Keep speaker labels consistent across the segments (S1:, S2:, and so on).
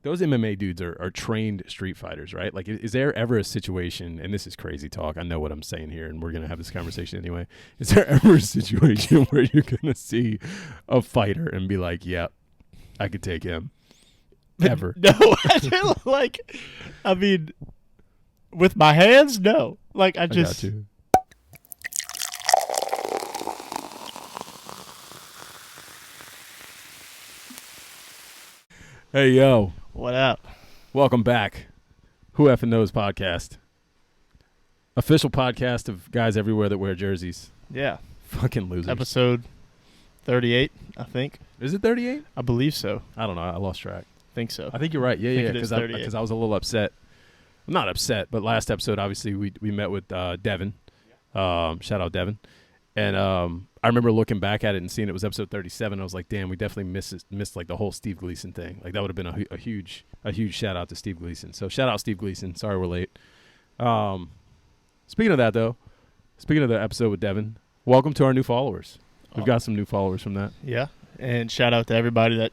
S1: those MMA dudes are trained street fighters, right? Like, is there ever a situation, and this is crazy talk, I know what I'm saying here, and we're going to have this conversation anyway. Is there ever a situation where you're going to see a fighter and be like, yep, I could take him? Ever?
S2: No, I mean, with my hands, no. Like, I just.
S1: I got you. Hey, yo.
S2: What up?
S1: Welcome back. Who Effing Knows podcast. Official podcast of guys everywhere that wear jerseys.
S2: Yeah.
S1: Fucking losers.
S2: Episode 38, I think.
S1: Is it 38?
S2: I believe so.
S1: I don't know. I lost track.
S2: Think so.
S1: I think you're right. Yeah.
S2: Because
S1: I was a little upset. Not upset, but last episode, obviously, we met with Devin. Shout out Devin. And I remember looking back at it and seeing it was episode 37. I was like, damn, we definitely missed like the whole Steve Gleason thing. Like, that would have been a huge shout out to Steve Gleason. So shout out Steve Gleason. Sorry we're late. Speaking of that, though, speaking of the episode with Devin, welcome to our new followers. We've got some new followers from that.
S2: Yeah. And shout out to everybody that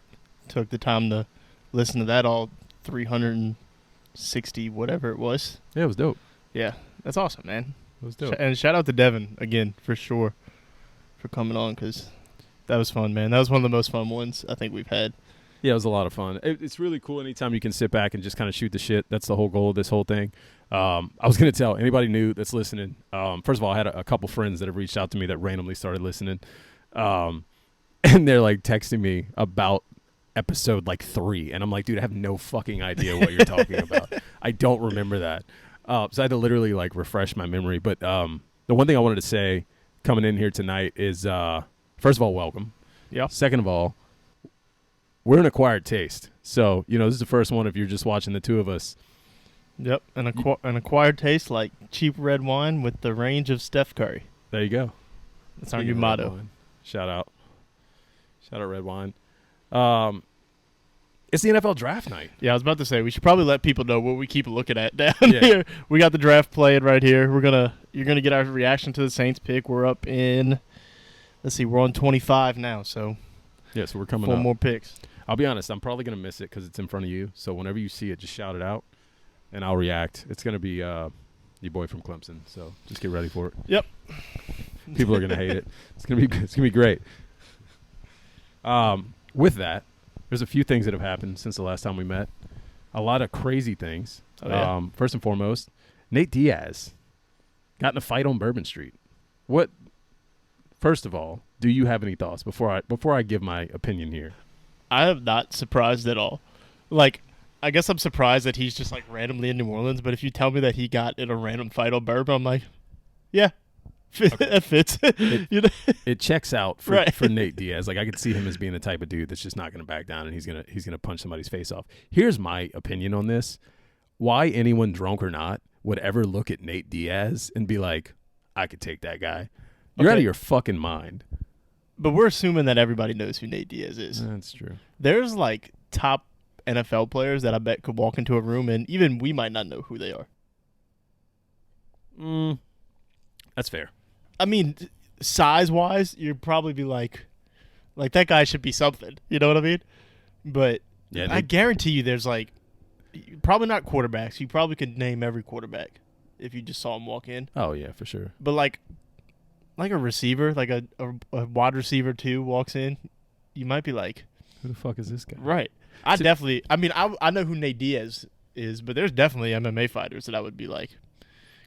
S2: took the time to listen to that, all 360 whatever it was.
S1: Yeah, it was dope.
S2: Yeah. That's awesome, man.
S1: It was dope.
S2: And shout out to Devin again, for sure, for coming on, because that was fun, man. That was one of the most fun ones I think we've had.
S1: Yeah, it was a lot of fun. It's really cool anytime you can sit back and just kind of shoot the shit. That's the whole goal of this whole thing. I was going to tell anybody new that's listening. First of all, I had a couple friends that have reached out to me that randomly started listening. And they're like texting me about episode like 3. And I'm like, dude, I have no fucking idea what you're talking about. I don't remember that. So I had to literally like refresh my memory. But the one thing I wanted to say coming in here tonight is, first of all, welcome.
S2: Yeah.
S1: Second of all, we're an acquired taste. So, this is the first one if you're just watching the two of us.
S2: Yep. An acquired taste like cheap red wine with the range of Steph Curry.
S1: There you go.
S2: That's our new motto.
S1: Shout out red wine. It's the NFL draft night.
S2: Yeah, I was about to say we should probably let people know what we keep looking at down here. We got the draft playing right here. You're gonna get our reaction to the Saints pick. We're up in, let's see, we're on 25 now. So
S1: yeah, so we're coming
S2: 4
S1: up.
S2: more picks.
S1: I'll be honest, I'm probably gonna miss it because it's in front of you. So whenever you see it, just shout it out, and I'll react. It's gonna be your boy from Clemson. So just get ready for it.
S2: Yep.
S1: People are gonna hate it. It's gonna be great. With that, there's a few things that have happened since the last time we met. A lot of crazy things.
S2: Oh, yeah.
S1: First and foremost, Nate Diaz got in a fight on Bourbon Street. What? First of all, do you have any thoughts before I give my opinion here?
S2: I am not surprised at all. Like, I guess I'm surprised that he's just like randomly in New Orleans. But if you tell me that he got in a random fight on Bourbon, I'm like, yeah. Okay. That fits.
S1: It checks out for,
S2: right.
S1: for Nate Diaz. Like, I could see him as being the type of dude that's just not going to back down, and he's gonna punch somebody's face off. Here's my opinion on this: why anyone, drunk or not, would ever look at Nate Diaz and be like, "I could take that guy." You're out of your fucking mind.
S2: But we're assuming that everybody knows who Nate Diaz is.
S1: That's true.
S2: There's like top NFL players that I bet could walk into a room, and even we might not know who they are.
S1: That's fair.
S2: I mean, size-wise, you'd probably be like that guy should be something. You know what I mean? But yeah, I guarantee you there's like, probably not quarterbacks. You probably could name every quarterback if you just saw him walk in.
S1: Oh, yeah, for sure.
S2: But like a receiver, like a wide receiver too walks in, you might be like,
S1: who the fuck is this guy?
S2: Right. I know who Nate Diaz is, but there's definitely MMA fighters that I would be like.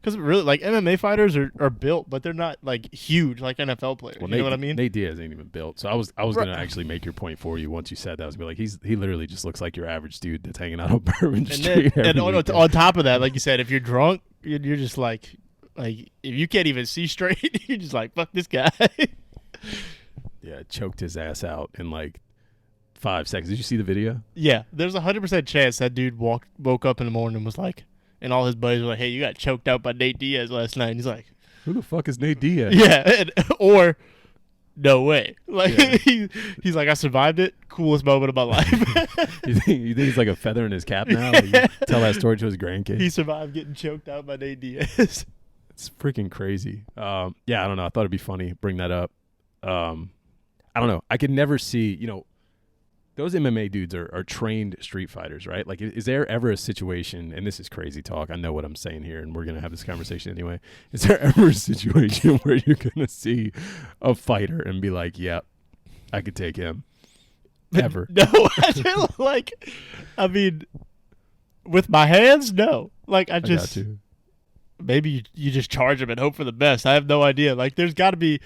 S2: Because really, like, MMA fighters are built, but they're not like huge like NFL players. Well, you know what I mean?
S1: Nate Diaz ain't even built. So I was right. Gonna actually make your point for you once you said that. I was gonna be like, he literally just looks like your average dude that's hanging out on Bourbon Street.
S2: And on top of that, like you said, if you're drunk, you're just like if you can't even see straight, you're just like, fuck this guy.
S1: Yeah, choked his ass out in like 5 seconds. Did you see the video?
S2: Yeah, there's 100% chance that dude woke up in the morning and was like. And all his buddies were like, hey, you got choked out by Nate Diaz last night. And he's like,
S1: who the fuck is Nate Diaz?
S2: Yeah, or no way. Like, yeah. He's like, I survived it. Coolest moment of my life.
S1: you think he's like a feather in his cap now? Like, tell that story to his grandkids.
S2: He survived getting choked out by Nate Diaz.
S1: It's freaking crazy. Yeah, I don't know. I thought it'd be funny. Bring that up. I don't know. I could never see, those MMA dudes are trained street fighters, right? Like, is there ever a situation, and this is crazy talk, I know what I'm saying here, and we're going to have this conversation anyway. Is there ever a situation where you're going to see a fighter and be like, yep, I could take him? Ever?
S2: No, I feel like, I mean, with my hands, no. Like, I just, maybe you just charge him and hope for the best. I have no idea. Like, there's got to be,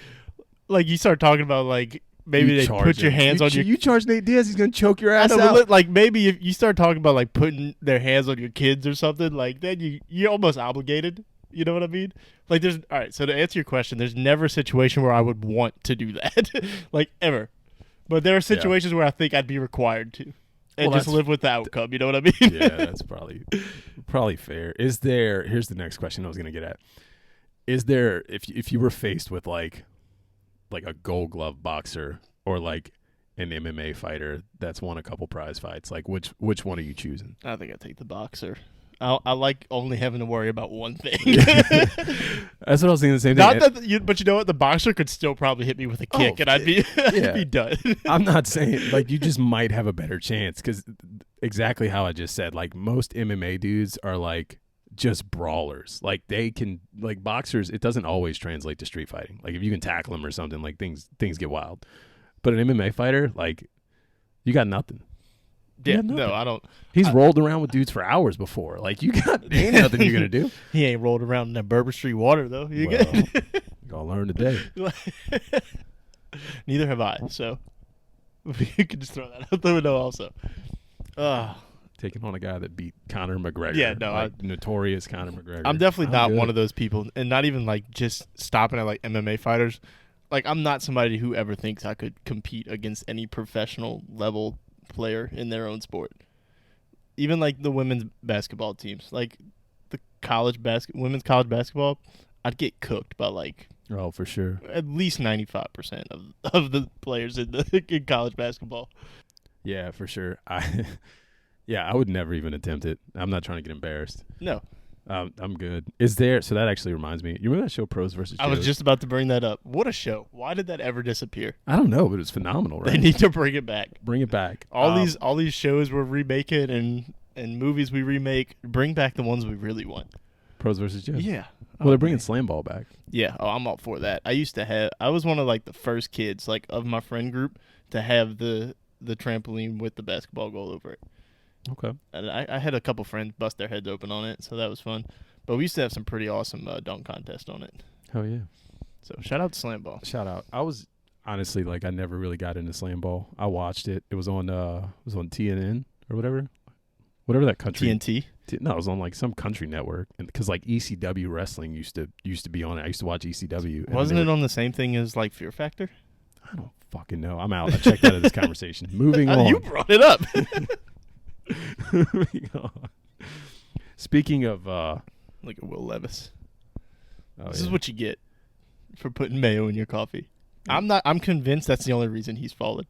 S2: like, you start talking about, like, maybe they put your hands on your...
S1: You charge Nate Diaz, he's going to choke your ass out.
S2: But like, maybe if you start talking about, like, putting their hands on your kids or something, like, then you're almost obligated. You know what I mean? Like, there's... All right, so to answer your question, there's never a situation where I would want to do that. Like, ever. But there are situations where I think I'd be required to. And just live with the outcome. You know what I mean?
S1: Yeah, that's probably fair. Is there... Here's the next question I was going to get at. Is there... If you were faced with, like a Gold Glove boxer or like an MMA fighter that's won a couple prize fights, like which one are you choosing?
S2: I think I'd take the boxer. I like only having to worry about one thing.
S1: That's what I was thinking. The same thing.
S2: But you know what? The boxer could still probably hit me with a kick, and I'd be done.
S1: I'm not saying like you just might have a better chance because exactly how I just said. Like most MMA dudes are like just brawlers. Like they can, like boxers, it doesn't always translate to street fighting. Like if you can tackle them or something, like things get wild. But an MMA fighter, like you got nothing.
S2: Yeah, no, I don't.
S1: He's rolled around with dudes for hours before. Like ain't nothing you're gonna do.
S2: He ain't rolled around in that Bourbon Street water though. You
S1: gonna learn today.
S2: Neither have I. So you can just throw that out the window also.
S1: Taking on a guy that beat Conor McGregor.
S2: Yeah, no,
S1: like notorious Conor McGregor.
S2: I'm definitely not one of those people, and not even like just stopping at like MMA fighters. Like I'm not somebody who ever thinks I could compete against any professional level player in their own sport. Even like the women's basketball teams, like the women's college basketball, I'd get cooked by like
S1: for sure
S2: at least 95% of the players in college basketball.
S1: Yeah, for sure. I would never even attempt it. I'm not trying to get embarrassed.
S2: No.
S1: I'm good. So that actually reminds me. You remember that show Pros vs. Joes?
S2: I was just about to bring that up. What a show. Why did that ever disappear?
S1: I don't know, but it's phenomenal, right?
S2: They need to bring it back.
S1: Bring it back.
S2: All these shows we're remaking and movies we remake, bring back the ones we really want.
S1: Pros vs. Joes.
S2: Yeah.
S1: Well, they're bringing Slam Ball back.
S2: Yeah. Oh, I'm all for that. I was one of like the first kids like of my friend group to have the trampoline with the basketball goal over it.
S1: Okay.
S2: And I had a couple friends bust their heads open on it, so that was fun. But we used to have some pretty awesome dunk contests on it.
S1: Hell yeah.
S2: So shout out to Slam Ball.
S1: Shout out. I was honestly like I never really got into Slam Ball. I watched it. It was on TNN or whatever that country.
S2: TNT.
S1: No, it was on like some country network, and because like ECW wrestling used to be on it. I used to watch ECW.
S2: Wasn't it on the same thing as like Fear Factor?
S1: I don't fucking know. I'm out. I checked out of this conversation. Moving on.
S2: You brought it up.
S1: Moving on. Speaking of
S2: look at Will Levis. This
S1: is
S2: is what you get for putting mayo in your coffee. I'm convinced that's the only reason he's fallen.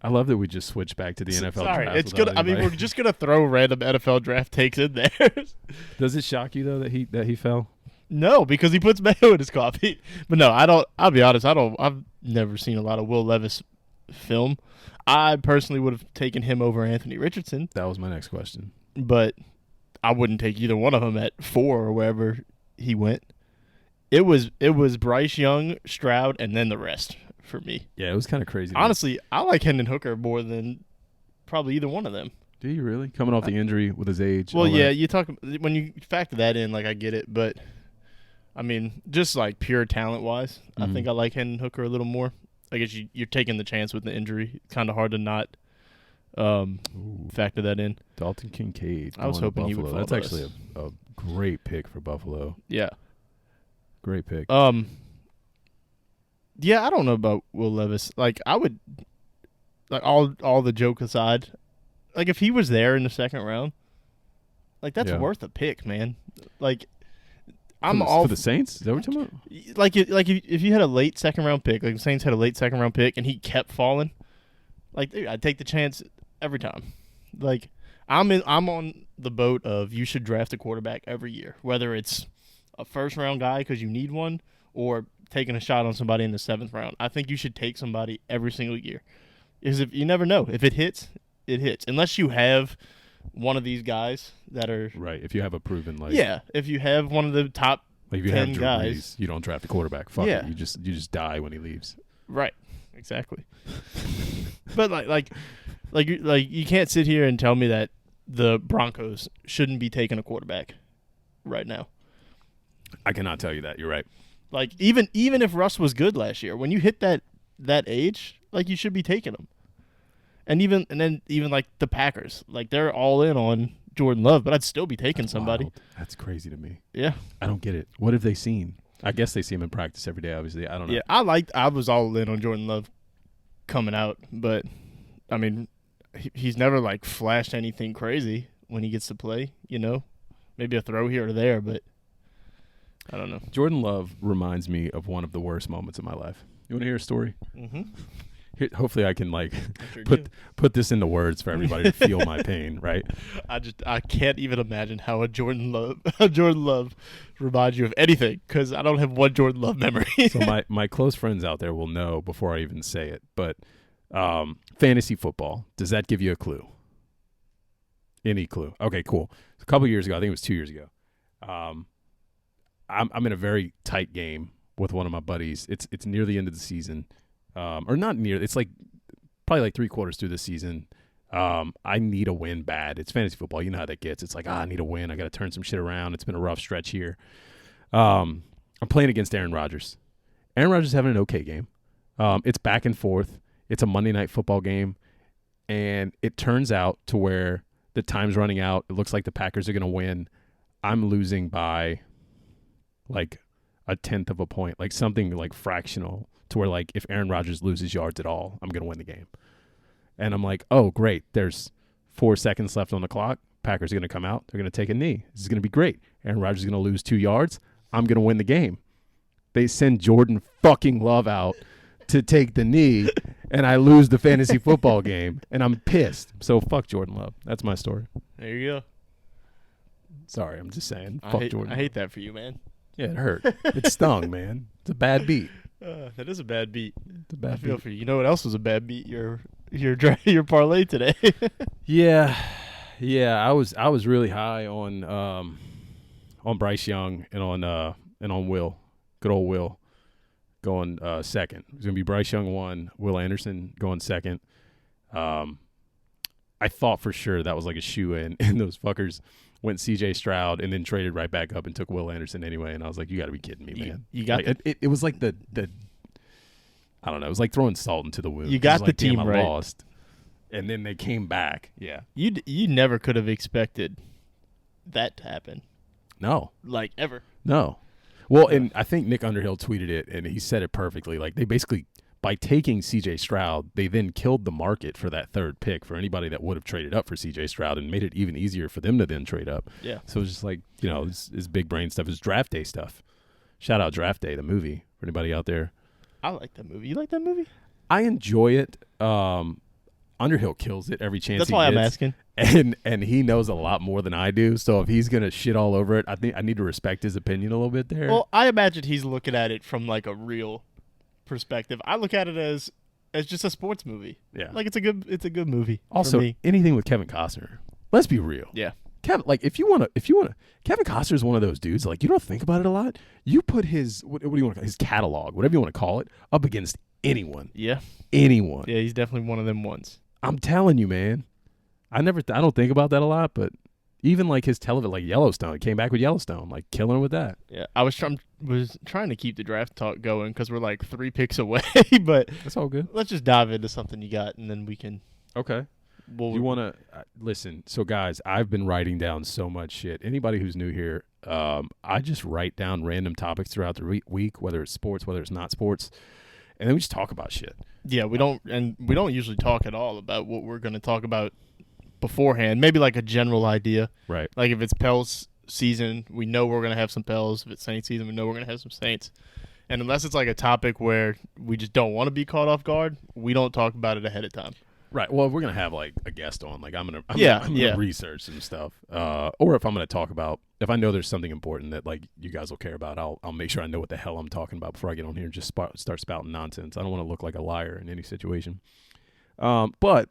S1: I love that we just switched back to the NFL draft.
S2: It's good. I mean, we're just gonna throw random NFL draft takes in there.
S1: Does it shock you though that he fell?
S2: No, because he puts mayo in his coffee. But no, I don't. I'll be honest. I've never seen a lot of Will Levis film. I personally would have taken him over Anthony Richardson.
S1: That was my next question.
S2: But I wouldn't take either one of them at 4 or wherever he went. It was Bryce Young, Stroud, and then the rest for me.
S1: Yeah, it was kind of crazy.
S2: Honestly, I like Hendon Hooker more than probably either one of them.
S1: Do you really? Coming off the injury with his age.
S2: Well, yeah, when you factor that in, like I get it, but I mean, just like pure talent wise, I think I like Hendon Hooker a little more. I guess you're taking the chance with the injury. It's kind of hard to not factor that in.
S1: Dalton Kincaid.
S2: I was hoping he would fall.
S1: That's actually a great pick for Buffalo.
S2: Yeah.
S1: Great pick.
S2: Yeah, I don't know about Will Levis. Like, I would, like, all the joke aside, like, if he was there in the second round, like, that's worth a pick, man. Like,
S1: for the Saints? Is that what you're talking about?
S2: Like if you had a late second round pick, like the Saints had a late second round pick, and he kept falling, like, dude, I'd take the chance every time. Like, I'm on the boat of you should draft a quarterback every year, whether it's a first round guy because you need one or taking a shot on somebody in the 7th round. I think you should take somebody every single year. Because if you never know, if it hits, it hits. Unless you have one of these guys that are
S1: right. If you have a proven
S2: if you have one of the top
S1: like if you
S2: 10
S1: have Drew
S2: guys,
S1: Brees, you don't draft a quarterback. Fuck it. You just die when he leaves.
S2: Right. Exactly. But like you can't sit here and tell me that the Broncos shouldn't be taking a quarterback right now.
S1: I cannot tell you that. You're right.
S2: Like even if Russ was good last year, when you hit that age, like you should be taking him. And then like the Packers, like they're all in on Jordan Love, but I'd still be taking somebody.
S1: Wild. That's crazy to me.
S2: Yeah.
S1: I don't get it. What have they seen? I guess they see him in practice every day, obviously. I don't know.
S2: Yeah, I was all in on Jordan Love coming out, but I mean, he's never like flashed anything crazy when he gets to play, Maybe a throw here or there, but I don't know.
S1: Jordan Love reminds me of one of the worst moments of my life. You want to hear a story?
S2: Mm-hmm.
S1: Hopefully I can put this into words for everybody to feel my pain, right?
S2: I can't even imagine how a Jordan Love reminds you of anything, because I don't have one Jordan Love memory.
S1: So my close friends out there will know before I even say it, but fantasy football, does that give you a clue? Any clue? Okay, cool. A couple years ago, I think it was 2 years ago, I'm in a very tight game with one of my buddies. It's near the end of the season. Or not near. It's like probably like 3/4 through the season. I need a win bad. It's fantasy football. You know how that gets. It's like, I need a win. I got to turn some shit around. It's been a rough stretch here. I'm playing against Aaron Rodgers. Aaron Rodgers is having an okay game. It's back and forth. It's a Monday Night Football game. And it turns out to where the time's running out. It looks like the Packers are going to win. I'm losing by like 1/10 of a point, like something like fractional, to where like if Aaron Rodgers loses yards at all, I'm going to win the game. And I'm like, oh, great. There's 4 seconds left on the clock. Packers are going to come out. They're going to take a knee. This is going to be great. Aaron Rodgers is going to lose 2 yards. I'm going to win the game. They send Jordan fucking Love out to take the knee, and I lose the fantasy football game, and I'm pissed. So fuck Jordan Love. That's my story.
S2: There you go.
S1: Sorry, I'm just saying. Jordan.
S2: I hate that for you, man.
S1: Yeah, it hurt. It stung, man. It's a bad beat.
S2: That is a bad beat.
S1: It's a bad
S2: I feel
S1: beat.
S2: for you. You know what else was a bad beat? Your parlay today.
S1: Yeah. I was really high on Bryce Young and on Will, good old Will, going second. It was gonna be Bryce Young 1, Will Anderson going second. I thought for sure that was like a shoe-in, and those fuckers went C.J. Stroud and then traded right back up and took Will Anderson anyway. And I was like, you got to be kidding me, man.
S2: You got
S1: like, it was like the I don't know. It was like throwing salt into the wound.
S2: You got the
S1: like,
S2: team right.
S1: Lost. And then they came back. Yeah.
S2: You never could have expected that to happen.
S1: No.
S2: Like, ever.
S1: No. Well, and I think Nick Underhill tweeted it, and he said it perfectly. Like, they basically, by taking C.J. Stroud, they then killed the market for that third pick for anybody that would have traded up for C.J. Stroud and made it even easier for them to then trade up.
S2: Yeah.
S1: So it was just like, it's big brain stuff. It's draft day stuff. Shout out Draft Day, the movie, for anybody out there.
S2: I like that movie. You like that movie?
S1: I enjoy it. Underhill kills it every chance
S2: That's
S1: he
S2: why
S1: gets.
S2: I'm asking.
S1: And he knows a lot more than I do. So if he's gonna shit all over it, I think I need to respect his opinion a little bit there.
S2: Well, I imagine he's looking at it from like a real perspective. I look at it as just a sports movie.
S1: Yeah.
S2: Like it's a good movie.
S1: Also,
S2: for me.
S1: anything with Kevin Costner. Let's be real.
S2: Yeah.
S1: Kevin, like if you wanna, Kevin Costner is one of those dudes. Like you don't think about it a lot. You put his what do you want to call it? His catalog, whatever you want to call it, up against anyone.
S2: Yeah.
S1: Anyone.
S2: Yeah, he's definitely one of them ones.
S1: I'm telling you, man. I don't think about that a lot, but even like his television, like Yellowstone, he came back with Yellowstone, like killing it with that.
S2: Yeah, I was trying to keep the draft talk going because we're like 3 picks away, but
S1: That's all good.
S2: let's just dive into something you got, and then we can.
S1: Okay. You want to listen? So, guys, I've been writing down so much shit. Anybody who's new here, I just write down random topics throughout the week, whether it's sports, whether it's not sports, and then we just talk about shit.
S2: Yeah, we don't usually talk at all about what we're going to talk about beforehand. Maybe like a general idea.
S1: Right.
S2: Like if it's Pels season, we know we're going to have some Pels. If it's Saints season, we know we're going to have some Saints. And unless it's like a topic where we just don't want to be caught off guard, we don't talk about it ahead of time.
S1: Right. Well, if we're gonna have like a guest on, like I'm gonna research some stuff, or if I'm gonna talk about, if I know there's something important that like you guys will care about, I'll make sure I know what the hell I'm talking about before I get on here and just start spouting nonsense. I don't want to look like a liar in any situation. But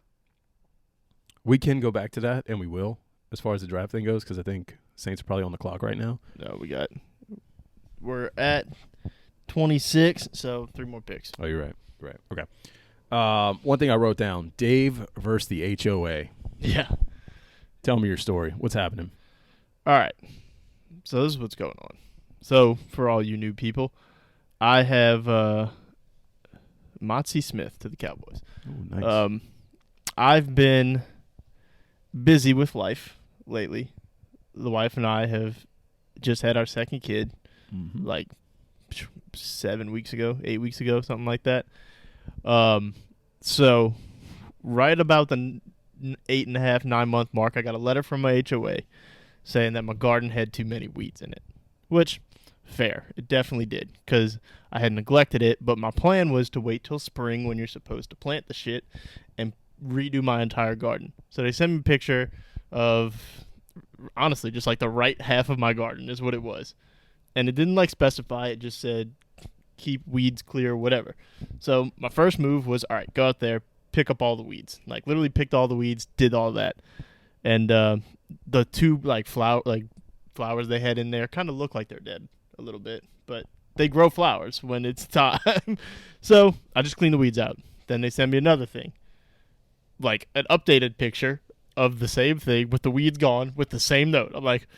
S1: we can go back to that, and we will, as far as the draft thing goes, because I think Saints are probably on the clock right now.
S2: No, we're at 26, so 3 more picks.
S1: Oh, you're right. Right. Okay. One thing I wrote down: Dave versus the HOA.
S2: Yeah.
S1: Tell me your story. What's happening?
S2: All right. So this is what's going on. So for all you new people, I have Motzie Smith to the Cowboys.
S1: Oh, nice.
S2: I've been busy with life lately. The wife and I have just had our second kid, like 7 weeks ago, 8 weeks ago, something like that. So right about the 8.5, 9 month mark, I got a letter from my HOA saying that my garden had too many weeds in it, which fair. It definitely did because I had neglected it, but my plan was to wait till spring when you're supposed to plant the shit and redo my entire garden. So they sent me a picture of, honestly, just like the right half of my garden is what it was. And it didn't like specify. It just said keep weeds clear, whatever. So my first move was, all right, go out there, pick up all the weeds. Like literally picked all the weeds, did all that. And the two flowers they had in there kind of look like they're dead a little bit, but they grow flowers when it's time. So I just cleaned the weeds out. Then they sent me another thing, like an updated picture of the same thing with the weeds gone with the same note. I'm like,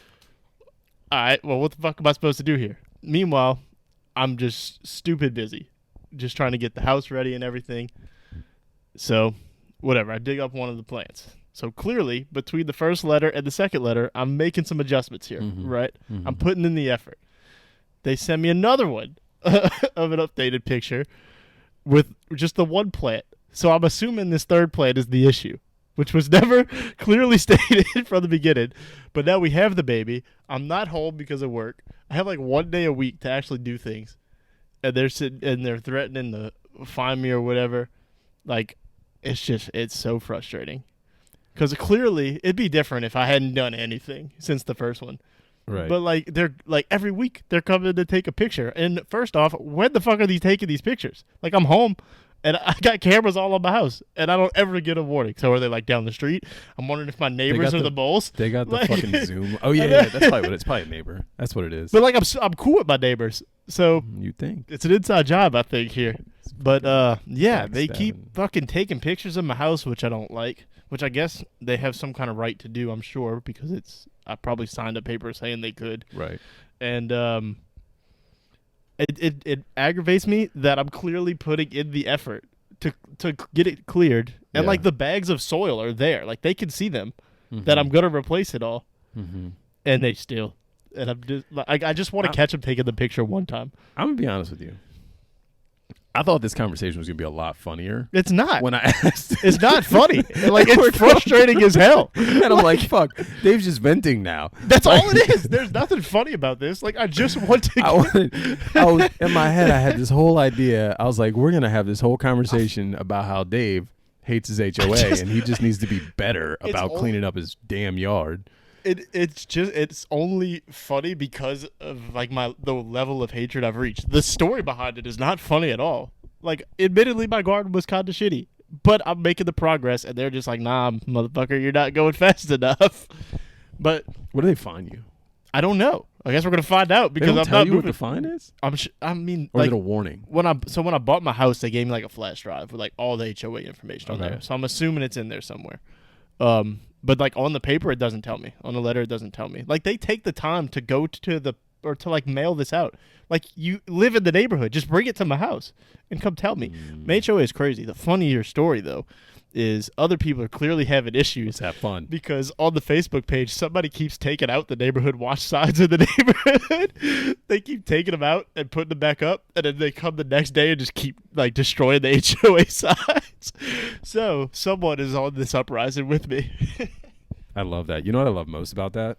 S2: all right, well, what the fuck am I supposed to do here? Meanwhile, I'm just stupid busy, just trying to get the house ready and everything. So whatever, I dig up one of the plants. So clearly, between the first letter and the second letter, I'm making some adjustments here, right? I'm putting in the effort. They send me another one of an updated picture with just the one plant. So I'm assuming this third plant is the issue, which was never clearly stated from the beginning. But now we have the baby. I'm not home because of work. I have like 1 day a week to actually do things. And they're sitting and they're threatening to fine me or whatever. Like, it's so frustrating. Because clearly, it'd be different if I hadn't done anything since the first one.
S1: Right.
S2: But, like, they're like every week they're coming to take a picture. And first off, when the fuck are they taking these pictures? Like, I'm home, and I got cameras all on my house, and I don't ever get a warning. So are they, like, down the street? I'm wondering if my neighbors are the moles.
S1: They got the fucking Zoom. Oh, yeah, that's probably what it is. It's probably a neighbor. That's what it is.
S2: But, like, I'm cool with my neighbors. So
S1: you think.
S2: It's an inside job, I think, here. But, yeah, they keep fucking taking pictures of my house, which I don't like. Which I guess they have some kind of right to do, I'm sure, because I probably signed a paper saying they could.
S1: Right.
S2: And it aggravates me that I'm clearly putting in the effort to get it cleared. And, like, the bags of soil are there. Like, they can see them, that I'm going to replace it all. And they still. And I'm just, I just want to catch them taking the picture one time.
S1: I'm going to be honest with you. I thought this conversation was going to be a lot funnier.
S2: It's not.
S1: When I asked.
S2: It's not funny. Like, it's frustrating as hell.
S1: And I'm like, fuck, Dave's just venting now.
S2: That's all it is. There's nothing funny about this. Like, I just want to
S1: I was in my head, I had this whole idea. I was like, we're going to have this whole conversation about how Dave hates his HOA and he just needs to be better about cleaning up his damn yard.
S2: It's only funny because of like the level of hatred I've reached. The story behind it is not funny at all. Like, admittedly, my garden was kind of shitty, but I'm making the progress, and they're just like, nah, motherfucker, you're not going fast enough. But
S1: what do they fine you?
S2: I don't know. I guess we're gonna find out because
S1: I'm
S2: not
S1: tell you
S2: moving.
S1: What the fine is?
S2: I mean,
S1: or
S2: like,
S1: is it a warning?
S2: When I bought my house, they gave me like a flash drive with like all the HOA information on there. So I'm assuming it's in there somewhere. But like on the paper, it doesn't tell me. On the letter, it doesn't tell me. Like, they take the time to go to to like mail this out. Like, you live in the neighborhood, just bring it to my house and come tell me. My HOA is crazy. The funnier story though is other people are clearly having issues.
S1: Let's have fun.
S2: Because on the Facebook page, somebody keeps taking out the neighborhood watch signs in the neighborhood. They keep taking them out and putting them back up, and then they come the next day and just keep like destroying the HOA signs. So someone is on this uprising with me.
S1: I love that. You know what I love most about that?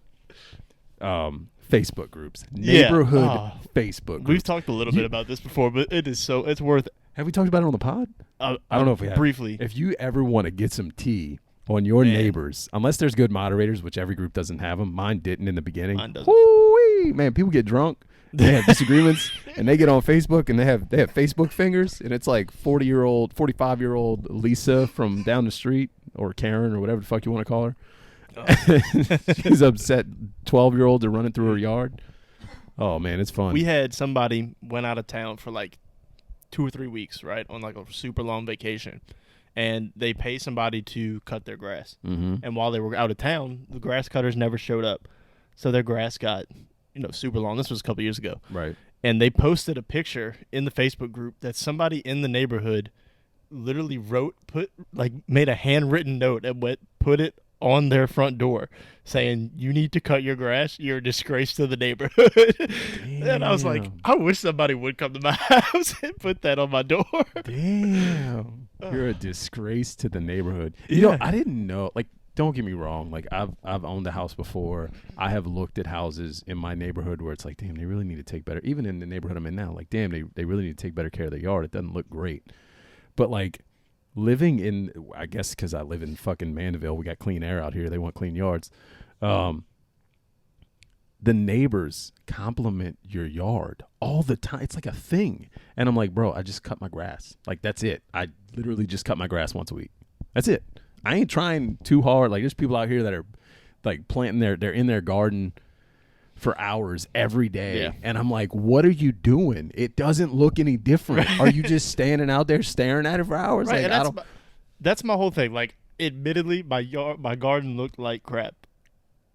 S1: Facebook groups. Neighborhood Facebook groups.
S2: We've talked a little bit about this before, but it's worth it.
S1: Have we talked about it on the pod? I don't know if we have.
S2: Briefly.
S1: If you ever want to get some tea on your neighbors, unless there's good moderators, which every group doesn't have them. Mine didn't in the beginning.
S2: Mine doesn't.
S1: Woo-wee. Man, people get drunk They have disagreements, and they get on Facebook, and they have Facebook fingers, and it's like 45-year-old Lisa from down the street, or Karen, or whatever the fuck you want to call her. Oh. She's upset 12-year-olds are running through her yard. Oh man, it's fun.
S2: We had somebody went out of town for like 2 or 3 weeks, right, on like a super long vacation, and they pay somebody to cut their grass.
S1: Mm-hmm.
S2: And while they were out of town, the grass cutters never showed up, so their grass got super long. This was a couple years ago,
S1: right?
S2: And they posted a picture in the Facebook group that somebody in the neighborhood literally made a handwritten note and put it on their front door saying, "You need to cut your grass. You're a disgrace to the neighborhood." And I was like, I wish somebody would come to my house and put that on my door.
S1: Damn. You're a disgrace to the neighborhood. You know, I didn't know, like, don't get me wrong. Like, I've owned a house before. I have looked at houses in my neighborhood where it's like, damn, they really need to take better. Even in the neighborhood I'm in now, like, damn, they really need to take better care of their yard. It doesn't look great. But, like, living in, I guess because I live in fucking Mandeville, we got clean air out here. They want clean yards. The neighbors compliment your yard all the time. It's like a thing. And I'm like, bro, I just cut my grass. Like, that's it. I literally just cut my grass once a week. That's it. I ain't trying too hard. Like, there's people out here that are like planting they're in their garden for hours every day.
S2: Yeah.
S1: And I'm like, what are you doing? It doesn't look any different. Are you just standing out there staring at it for hours?
S2: Right,
S1: Like,
S2: and that's my whole thing. Like, admittedly, my garden looked like crap,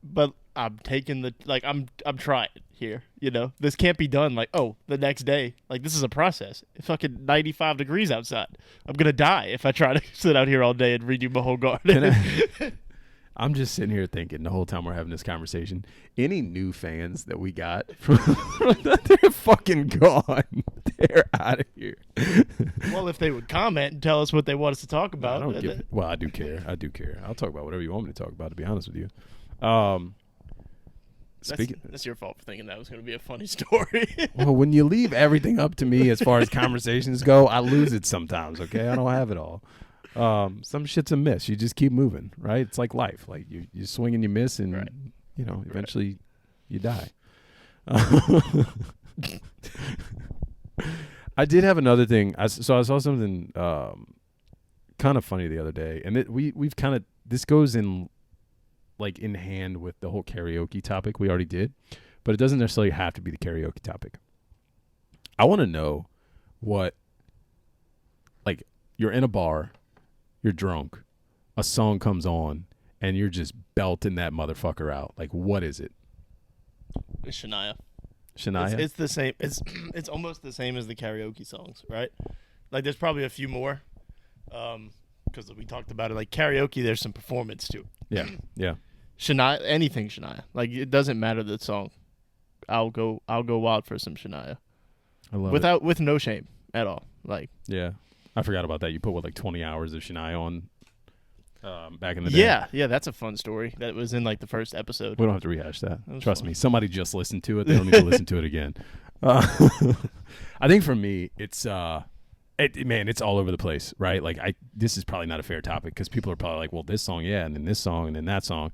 S2: but I'm taking I'm trying here. This can't be done like, the next day. Like, this is a process. It's fucking 95 degrees outside. I'm gonna die if I try to sit out here all day and redo my whole garden.
S1: I'm just sitting here thinking the whole time we're having this conversation, any new fans that we got, they're fucking gone. They're out of here.
S2: Well, if they would comment and tell us what they want us to talk about.
S1: Well, I do care. I'll talk about whatever you want me to talk about, to be honest with you.
S2: That's your fault for thinking that was going to be a funny story.
S1: Well, when you leave everything up to me as far as conversations go, I lose it sometimes, okay? I don't have it all. Some shit's a miss. You just keep moving, right? It's like life. Like, you swing and you miss, and,
S2: right.
S1: Eventually you die. I did have another thing. I saw something kind of funny the other day, and we've kind of, this goes in like in hand with the whole karaoke topic we already did, but it doesn't necessarily have to be the karaoke topic. I want to know what, like, you're in a bar, you're drunk, a song comes on, and you're just belting that motherfucker out. Like, what is it?
S2: It's Shania.
S1: Shania?
S2: It's the same. It's almost the same as the karaoke songs, right? Like, there's probably a few more, because we talked about it. Like, karaoke, there's some performance to it.
S1: Yeah, yeah.
S2: Shania, anything Shania. Like, it doesn't matter the song. I'll go wild for some Shania.
S1: I love it.
S2: With no shame at all. Like,
S1: yeah, I forgot about that. You put like 20 hours of Shania on back in the day.
S2: Yeah, that's a fun story. That was in like the first episode.
S1: We don't have to rehash that. Trust
S2: fun.
S1: me. Somebody just listened to it. They don't need to listen to it again. I think for me, it's it's all over the place, right? Like, this is probably not a fair topic because people are probably like, well, this song, yeah, and then this song, and then that song.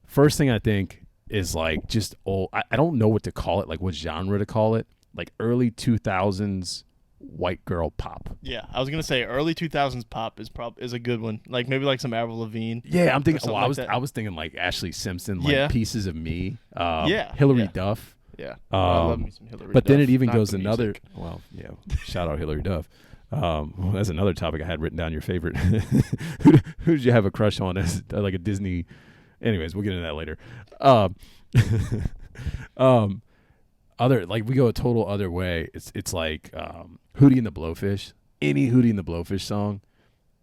S1: First thing I think is like just old. I don't know what to call it, like what genre to call it. Like early 2000s white girl pop.
S2: Yeah, I was gonna say early 2000s pop is a good one. Like, maybe like some Avril Lavigne.
S1: Yeah, I'm thinking. Well, I was thinking like Ashley Simpson, like Pieces of Me. Hillary Duff.
S2: Yeah, I love me some Hillary Duff.
S1: But then it even goes another. Well, yeah, shout out Hillary Duff. Well, that's another topic I had written down. Your favorite. Who did you have a crush on as like a Disney? Anyways, we'll get into that later. Other, like, we go a total other way. It's like Hootie and the Blowfish. Any Hootie and the Blowfish song,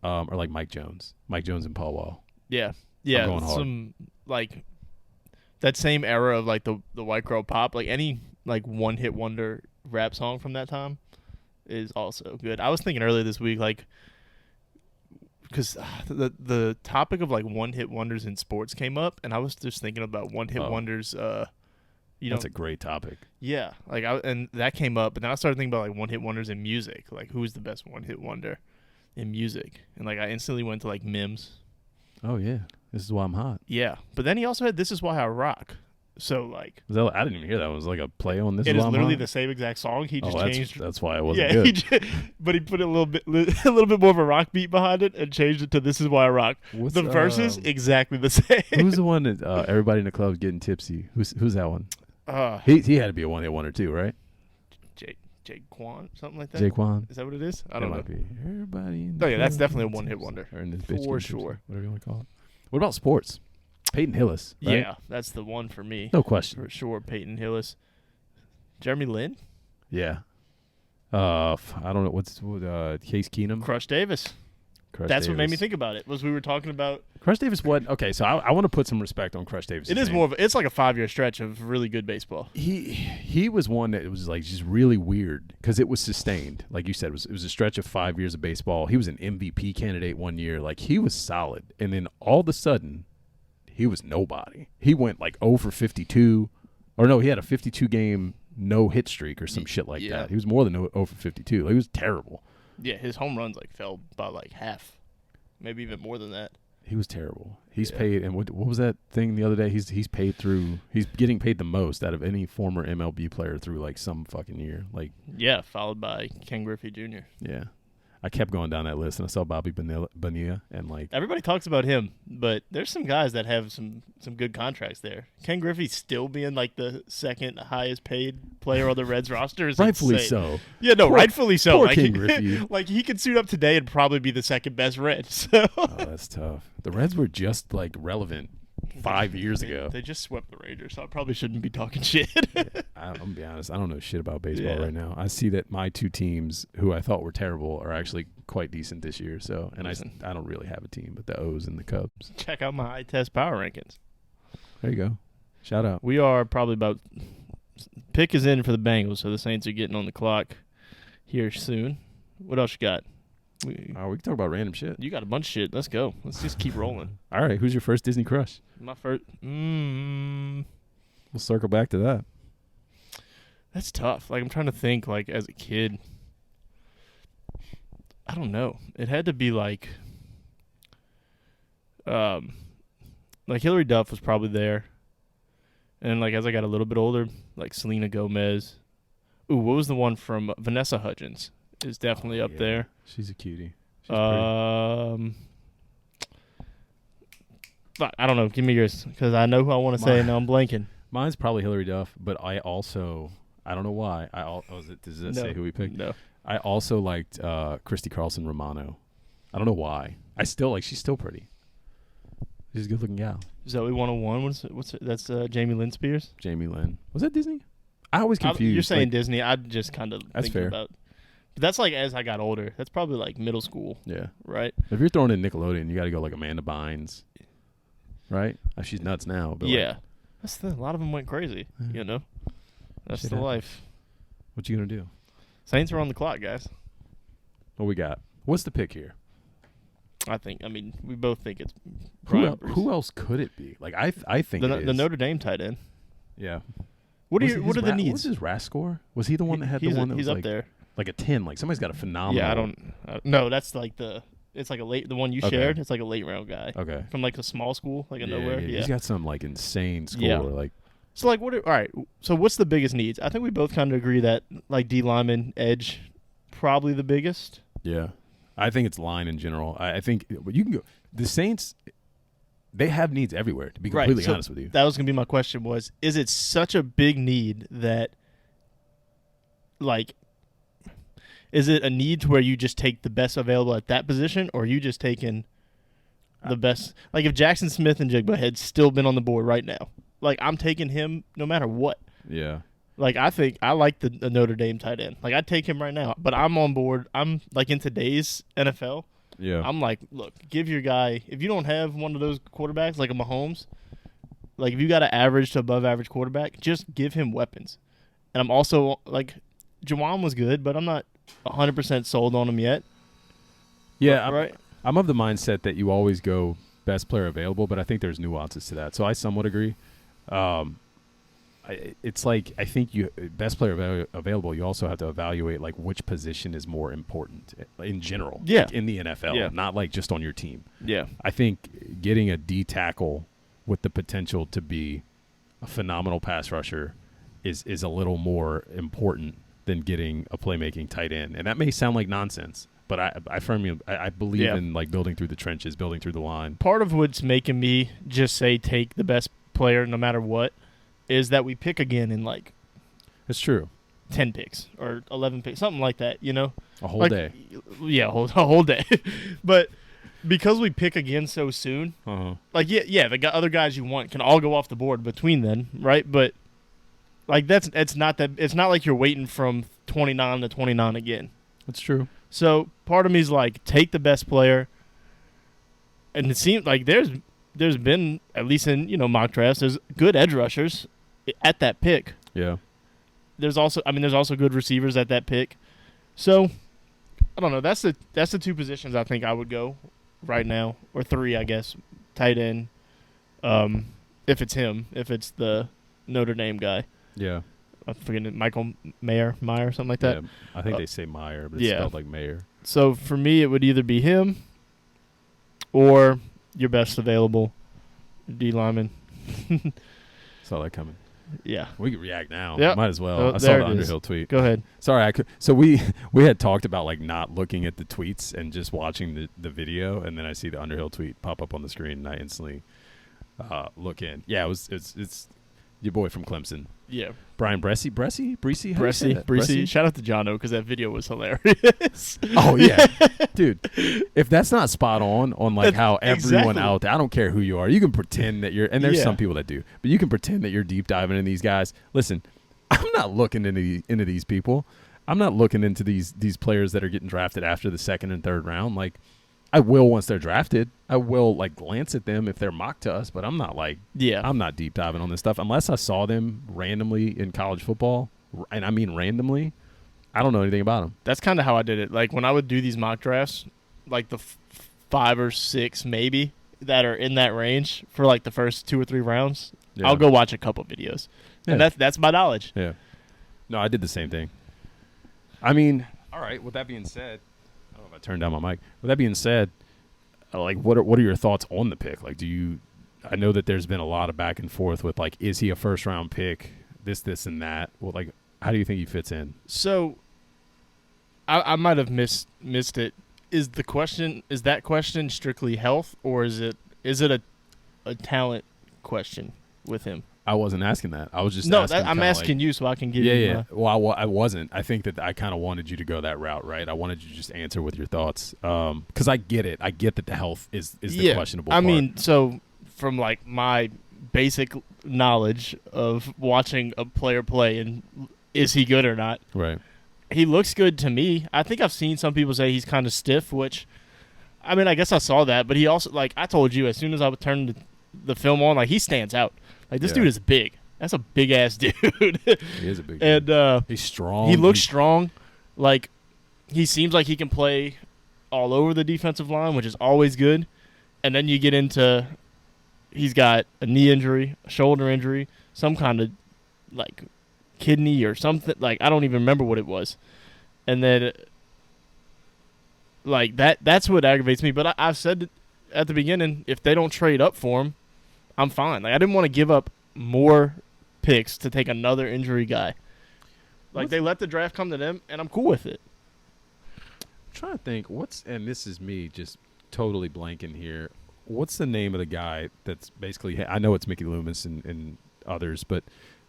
S1: or like Mike Jones and Paul Wall.
S2: Yeah.
S1: I'm going hard.
S2: Some like that same era of like the white girl pop. Like, any like one hit wonder rap song from that time is also good. I was thinking earlier this week, like, because the topic of like one hit wonders in sports came up, and I was just thinking about one hit wonders.
S1: That's a great topic.
S2: Yeah, like, and that came up, but then I started thinking about like one hit wonders in music. Like, who's the best one hit wonder in music? And like, I instantly went to like Mims.
S1: Oh yeah, This Is Why I'm Hot.
S2: Yeah, but then he also had This Is Why I Rock. So like,
S1: I didn't even hear that. It was like a play on this.
S2: It is literally the same exact song. He just changed.
S1: That's why it wasn't good.
S2: But he put a little bit more of a rock beat behind it and changed it to "This Is Why I Rock." The verses exactly the same.
S1: Who's the one that everybody in the club's getting tipsy? Who's that one? He had to be a one-hit wonder too, right?
S2: Jake Quan, something like that.
S1: Jake Quan.
S2: Is that what it is? I don't know.
S1: Be. Everybody.
S2: Oh yeah, that's definitely a one-hit wonder
S1: for sure. Whatever you want to call it. What about sports? Peyton Hillis. Right?
S2: Yeah, that's the one for me.
S1: No question.
S2: For sure, Peyton Hillis. Jeremy Lin?
S1: Yeah. I don't know. What's Case Keenum?
S2: Crush Davis. That's what made me think about it, was we were talking about.
S1: Crush Davis, what? Okay, so I want to put some respect on Crush Davis.
S2: It is more of it's like a 5-year stretch of really good baseball.
S1: He was one that was like just really weird because it was sustained. Like you said, it was a stretch of 5 years of baseball. He was an MVP candidate one year. Like he was solid. And then all of a sudden, he was nobody. He went like 0 for 52. Or no, he had a 52-game no-hit streak or some shit like that. He was more than 0 for 52. Like, he was terrible.
S2: Yeah, his home runs like fell by like half, maybe even more than that.
S1: He was terrible. He's paid, and what was that thing the other day? He's getting paid the most out of any former MLB player through like some fucking year. Like
S2: followed by Ken Griffey Jr.
S1: Yeah. I kept going down that list, and I saw Bobby Bonilla, and like
S2: everybody talks about him, but there's some guys that have some good contracts there. Ken Griffey still being like the second highest paid player on the Reds roster is
S1: rightfully
S2: insane.
S1: So.
S2: Yeah, no, rightfully so.
S1: Poor Ken Griffey.
S2: Like he could suit up today and probably be the second best Red. So.
S1: Oh, that's tough. The Reds were just like relevant 5 years ago.
S2: They just swept the Rangers, so I probably shouldn't be talking shit.
S1: I'm gonna be honest. I don't know shit about baseball right now. I see that my two teams, who I thought were terrible, are actually quite decent this year. So, and I don't really have a team, but the O's and the Cubs.
S2: Check out my eye test power rankings.
S1: There you go. Shout out.
S2: We are probably about pick is in for the Bengals, so the Saints are getting on the clock here soon. What else you got?
S1: We can talk about random shit.
S2: You got a bunch of shit. Let's go. Let's just keep rolling.
S1: All right. Who's your first Disney crush?
S2: My first.
S1: We'll circle back to that.
S2: That's tough. Like I'm trying to think. Like as a kid, I don't know. It had to be like Hillary Duff was probably there, and like as I got a little bit older, like Selena Gomez. Ooh, what was the one from Vanessa Hudgens? Is definitely up there.
S1: She's a cutie. She's
S2: but I don't know. Give me yours because I know who I want to say, and now I'm blanking.
S1: Mine's probably Hillary Duff, but I don't know why. Does it say who we picked?
S2: No.
S1: I also liked Christy Carlson Romano. I don't know why. She's still pretty. She's a good looking gal.
S2: Zoe 101. What's it? That's Jamie Lynn Spears.
S1: Jamie Lynn. Was that Disney? I always confused.
S2: You're saying Disney. I just kind of
S1: that's fair.
S2: About. But that's like as I got older. That's probably like middle school.
S1: Yeah.
S2: Right.
S1: If you're throwing in Nickelodeon, you got to go like Amanda Bynes. Right. She's nuts now. But
S2: yeah. A lot of them went crazy. Yeah. You know. That's the life.
S1: What you gonna do?
S2: Saints are on the clock, guys.
S1: What we got? What's the pick here?
S2: We both think it's
S1: who else could it be? Like I think
S2: the Notre Dame tight end.
S1: Yeah.
S2: What are the needs?
S1: What was his RAS score? Was he the one that had the one that was
S2: up
S1: like,
S2: there?
S1: Like a 10. Like somebody's got a phenomenal.
S2: Yeah, I don't. No, that's like it's like the one you shared. It's like a late round guy.
S1: Okay.
S2: From like a small school, like a nowhere. Yeah.
S1: He's got some like insane score.
S2: Yeah.
S1: Like.
S2: So like all right. So what's the biggest needs? I think we both kind of agree that like D lineman edge, probably the biggest.
S1: Yeah, I think it's line in general. I think you can go. The Saints, they have needs everywhere. To be completely honest with you,
S2: that was gonna be my question. Is it such a big need that, like, is it a need to where you just take the best available at that position, or are you just taking the best? Like if Jackson Smith and Jigba had still been on the board right now. Like, I'm taking him no matter what.
S1: Yeah.
S2: Like, I think I like the Notre Dame tight end. Like, I'd take him right now. But I'm on board. I'm, like, in today's NFL, I'm like, look, give your guy – if you don't have one of those quarterbacks, like a Mahomes, like, if you got an average to above average quarterback, just give him weapons. And I'm also – like, Juwan was good, but I'm not 100% sold on him yet.
S1: Yeah, I'm of the mindset that you always go best player available, but I think there's nuances to that. So I somewhat agree. It's like I think you best player available. You also have to evaluate like which position is more important in general.
S2: Yeah,
S1: like in the NFL, not like just on your team.
S2: Yeah,
S1: I think getting a D tackle with the potential to be a phenomenal pass rusher is a little more important than getting a playmaking tight end. And that may sound like nonsense, but I firmly believe in like building through the trenches, building through the line.
S2: Part of what's making me just say take the best player no matter what is that we pick again in like
S1: it's true
S2: 10 picks or 11 picks, something like that, you know?
S1: A whole day.
S2: Yeah, a whole day. But because we pick again so soon, like the other guys you want can all go off the board between then, right? But like it's not like you're waiting from 29 to 29 again.
S1: That's true.
S2: So part of me is like, take the best player. And it seems like there's been, at least in mock drafts, there's good edge rushers at that pick.
S1: Yeah.
S2: There's also good receivers at that pick. So I don't know. That's the two positions I think I would go right now, or three, I guess. Tight end. If it's him, if it's the Notre Dame guy.
S1: Yeah.
S2: I'm forgetting Michael Meyer, something like that.
S1: Yeah, I think they say Meyer, but it's spelled like Mayer.
S2: So for me, it would either be him or your best available D lineman.
S1: Saw that coming.
S2: Yeah,
S1: we can react now.
S2: Yep.
S1: Might as well. I saw the Underhill tweet.
S2: Go ahead.
S1: Sorry, so we had talked about like not looking at the tweets and just watching the video, and then I see the Underhill tweet pop up on the screen, and I instantly look in. Yeah, it's your boy from Clemson.
S2: Yeah,
S1: Brian Bresci.
S2: Shout out to Jono because that video was hilarious.
S1: Oh yeah, dude. If that's not spot on like how everyone out there, I don't care who you are, you can pretend that you're. And there's some people that do, but you can pretend that you're deep diving in these guys. Listen, I'm not looking into these people. I'm not looking into these players that are getting drafted after the second and third round. Like, I will once they're drafted. I will like glance at them if they're mocked to us, but I'm not like I'm not deep diving on this stuff unless I saw them randomly in college football, and I mean randomly. I don't know anything about them.
S2: That's kind of how I did it. Like when I would do these mock drafts, like the 5 or 6 maybe that are in that range for like the first 2 or 3 rounds, I'll go watch a couple videos, and that's my knowledge.
S1: Yeah. No, I did the same thing. I mean, all right. With that being said. I turned down my mic. With that being said, like, what are your thoughts on the pick? Like, I know that there's been a lot of back and forth with like, is he a first round pick? This, and that. Well, like, how do you think he fits in?
S2: So, I might have missed it. Is that question strictly health, or is it a talent question with him?
S1: I wasn't asking that. I was just asking
S2: I'm asking you so I can give you.
S1: Yeah. Well, I wasn't. I think that I kind of wanted you to go that route, right? I wanted you to just answer with your thoughts, because I get it. I get that the health is the questionable part.
S2: I mean, so from like my basic knowledge of watching a player play and is he good or not?
S1: Right.
S2: He looks good to me. I think I've seen some people say he's kind of stiff, which, I mean, I guess I saw that, but he also, like I told you, as soon as I would turn the film on, like he stands out. Like, this dude is big. That's a big-ass dude.
S1: He is a big dude.
S2: And
S1: he's strong.
S2: He looks strong. Like, he seems like he can play all over the defensive line, which is always good. And then you get into he's got a knee injury, a shoulder injury, some kind of, like, kidney or something. Like, I don't even remember what it was. And then, like, that's what aggravates me. But I've said at the beginning, if they don't trade up for him, I'm fine. Like, I didn't want to give up more picks to take another injury guy. Like, they let the draft come to them, and I'm cool with it.
S1: I'm trying to think, and this is me just totally blanking here. What's the name of the guy that's basically, I know it's Mickey Loomis and others, but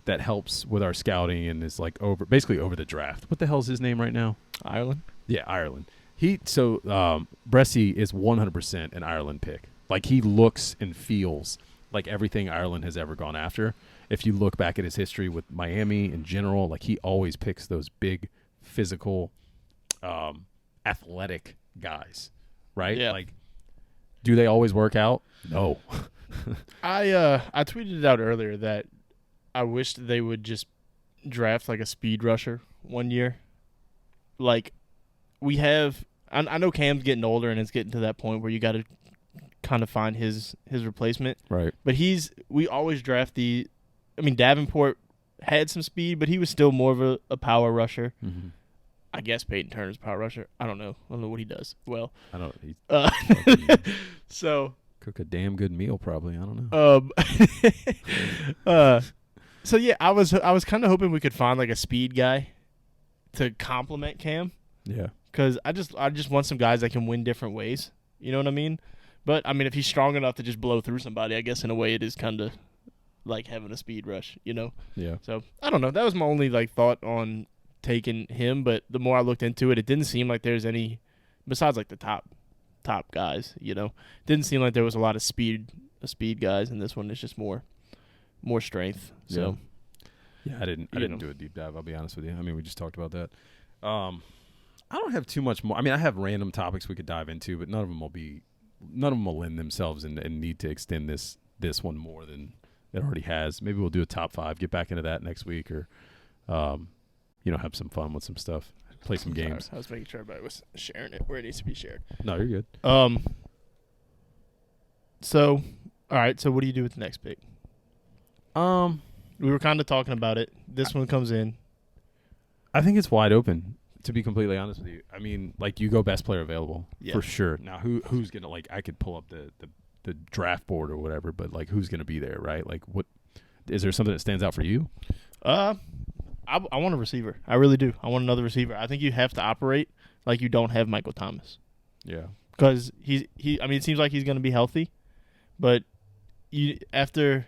S1: that helps with our scouting and is like basically over the draft. What the hell is his name right now?
S2: Ireland?
S1: Yeah, Ireland. Bresci is 100% an Ireland pick. Like, he looks and feels like everything Ireland has ever gone after. If you look back at his history with Miami in general, like, he always picks those big, physical, athletic guys, right?
S2: Yeah.
S1: Like, do they always work out? No.
S2: I tweeted it out earlier that I wished they would just draft like a speed rusher one year. Like, we have, I know Cam's getting older and it's getting to that point where you got to kind of find his replacement.
S1: Right.
S2: But we always draft Davenport had some speed, but he was still more of a power rusher. Mm-hmm. I guess Peyton Turner's a power rusher. I don't know what he does. Well,
S1: I don't.
S2: So
S1: cook a damn good meal, probably. I don't know.
S2: So yeah, I was kind of hoping we could find like a speed guy to complement Cam.
S1: Yeah.
S2: Because I just want some guys that can win different ways. You know what I mean? But I mean, if he's strong enough to just blow through somebody, I guess in a way it is kind of like having a speed rush. You know?
S1: Yeah.
S2: So I don't know. That was my only like thought on taking him. But the more I looked into it, it didn't seem like there's any besides like the top guys. You know, didn't seem like there was a lot of speed guys, and this one is just more strength. So.
S1: Yeah, I didn't do a deep dive. I'll be honest with you. I mean, we just talked about that. I don't have too much more. I mean, I have random topics we could dive into, but none of them will lend themselves and need to extend this one more than it already has. Maybe we'll do a top 5, get back into that next week, or have some fun with some stuff, play some games.
S2: Sorry, I was making sure everybody was sharing it where it needs to be shared.
S1: No, you're good.
S2: So, all right. So, what do you do with the next pick? We were kind of talking about it. This one comes in.
S1: I think it's wide open, to be completely honest with you. I mean, like, you go best player available for sure. Now, who's gonna, like, I could pull up the draft board or whatever, but like, who's gonna be there, right? Like, what is there something that stands out for you?
S2: I want a receiver. I really do. I want another receiver. I think you have to operate like you don't have Michael Thomas.
S1: Yeah,
S2: because I mean, it seems like he's gonna be healthy, but after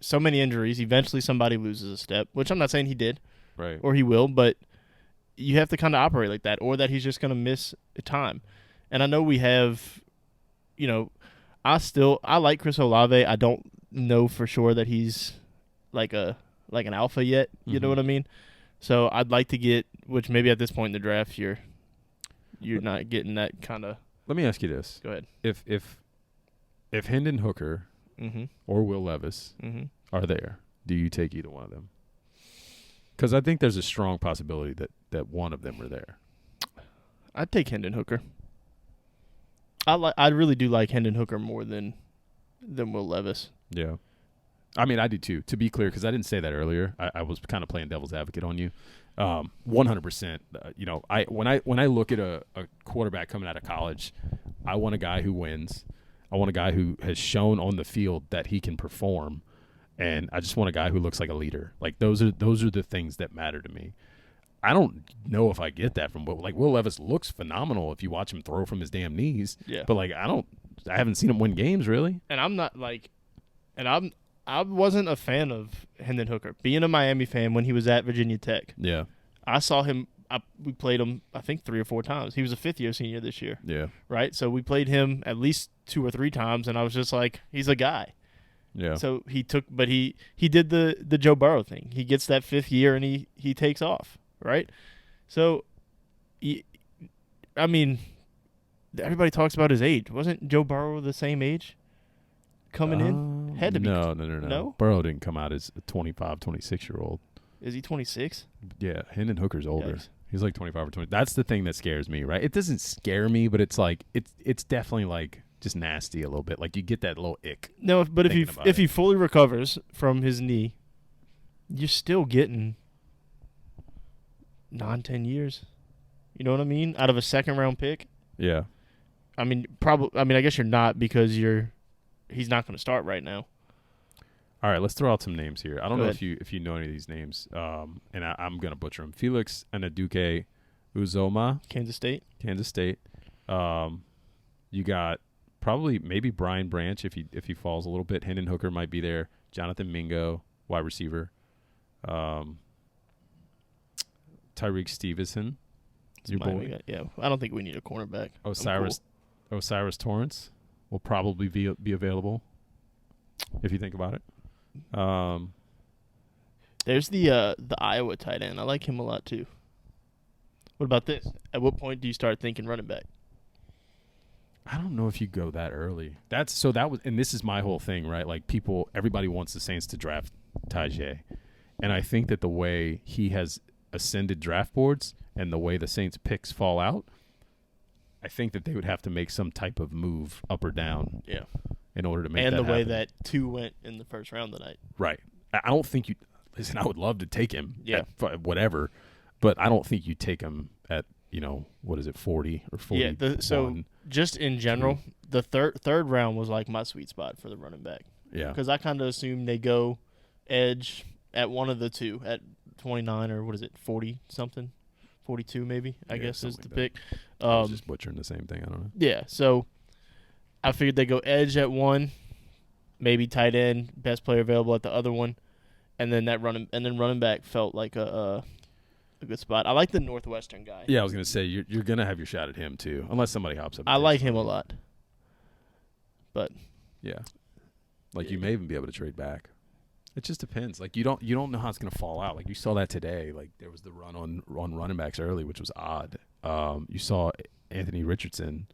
S2: so many injuries, eventually somebody loses a step, which I'm not saying he did,
S1: right,
S2: or he will, but you have to kind of operate like that, or that he's just going to miss a time. And I know we have, I like Chris Olave. I don't know for sure that he's like an alpha yet. You know what I mean? So I'd like to get, which maybe at this point in the draft you're not getting that kind of.
S1: Let me ask you this.
S2: Go ahead.
S1: If Hendon Hooker or Will Levis are there, do you take either one of them? Because I think there's a strong possibility that one of them are there.
S2: I'd take Hendon Hooker. I really do like Hendon Hooker more than Will Levis.
S1: Yeah. I mean, I do too, to be clear, because I didn't say that earlier. I was kind of playing devil's advocate on you. 100%. When I look at a quarterback coming out of college, I want a guy who wins. I want a guy who has shown on the field that he can perform, and I just want a guy who looks like a leader. Like, those are the things that matter to me. I don't know if I get that from Will Levis looks phenomenal if you watch him throw from his damn knees.
S2: Yeah.
S1: But I haven't seen him win games really.
S2: And I wasn't a fan of Hendon Hooker. Being a Miami fan when he was at Virginia Tech.
S1: Yeah.
S2: I saw him. We played him, I think, 3 or 4 times. He was a fifth-year senior this year.
S1: Yeah.
S2: Right? So we played him at least 2 or 3 times, and I was just like, he's a guy.
S1: Yeah.
S2: So he did the Joe Burrow thing. He gets that 5th year, and he takes off. Right? So, I mean, everybody talks about his age. Wasn't Joe Burrow the same age coming in? Had to be.
S1: No. Burrow didn't come out as a 25, 26-year-old.
S2: Is he 26?
S1: Yeah, Hendon Hooker's older.
S2: Yikes.
S1: He's like 25 or 20. That's the thing that scares me, right? It doesn't scare me, but it's like it's definitely like just nasty a little bit. Like, you get that little ick.
S2: No, but if he fully recovers from his knee, you're still getting 9-10 years. You know what I mean? Out of a 2nd-round pick.
S1: Yeah.
S2: I mean, I guess you're not, because he's not going to start right now.
S1: All right, let's throw out some names here. I don't know
S2: ahead.
S1: if you know any of these names, and I'm going to butcher them. Felix Anaduke Uzoma.
S2: Kansas State.
S1: You got maybe Brian Branch if he falls a little bit. Hendon Hooker might be there. Jonathan Mingo, wide receiver. Tyreek Stevenson. Your boy.
S2: Yeah, I don't think we need a cornerback.
S1: Osiris Torrance will probably be available if you think about it.
S2: There's the Iowa tight end. I like him a lot too. What about this? At what point do you start thinking running back?
S1: I don't know if you go that early. And this is my whole thing, right? Like, everybody wants the Saints to draft Tajay, and I think that the way he has ascended draft boards and the way the Saints picks fall out, I think that they would have to make some type of move up or down.
S2: Yeah.
S1: In order to make
S2: that
S1: happen.
S2: And the way that 2 went in the first round tonight.
S1: Right. I don't think you – listen, I would love to take him at whatever, but I don't think you take him at, 40 or 40.
S2: Yeah, so just in general, the third round was like my sweet spot for the running back.
S1: Yeah.
S2: Because I kind of assume they go edge at one of the two, at 29 or what is it, 40 something, 42 maybe. I guess is the pick.
S1: I was just butchering the same thing. I don't know.
S2: Yeah, so I figured they go edge at one, maybe tight end, best player available at the other one, and then running back felt like a good spot. I like the Northwestern guy.
S1: Yeah, I was gonna say you're gonna have your shot at him too, unless somebody hops up.
S2: I like him a lot, but
S1: yeah, like you may even be able to trade back. It just depends. Like you don't know how it's gonna fall out. Like you saw that today. Like there was the run on running backs early, which was odd. You saw Anthony Richardson.